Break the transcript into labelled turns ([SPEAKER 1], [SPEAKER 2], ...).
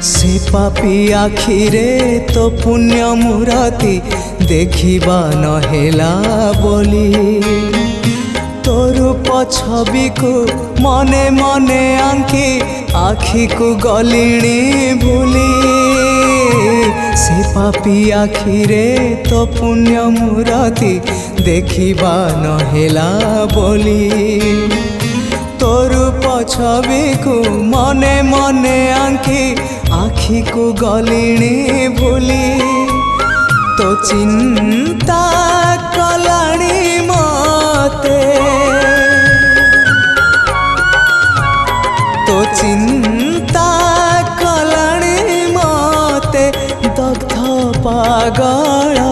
[SPEAKER 1] से पापी आखिरे तो पुण्य मूरति देखिबा नहेला बोली तोर छवि को मने मने आंकी आखि को गलिणी भूली से पापी आखिरे तो पुण्य मूरति देखिबा नहेला बोली तोर छवि को मने मने आंकी आखि को गलिणी भूली तो चिंता कलाणी मते तो चिंता कलाणी मते दग्ध पागल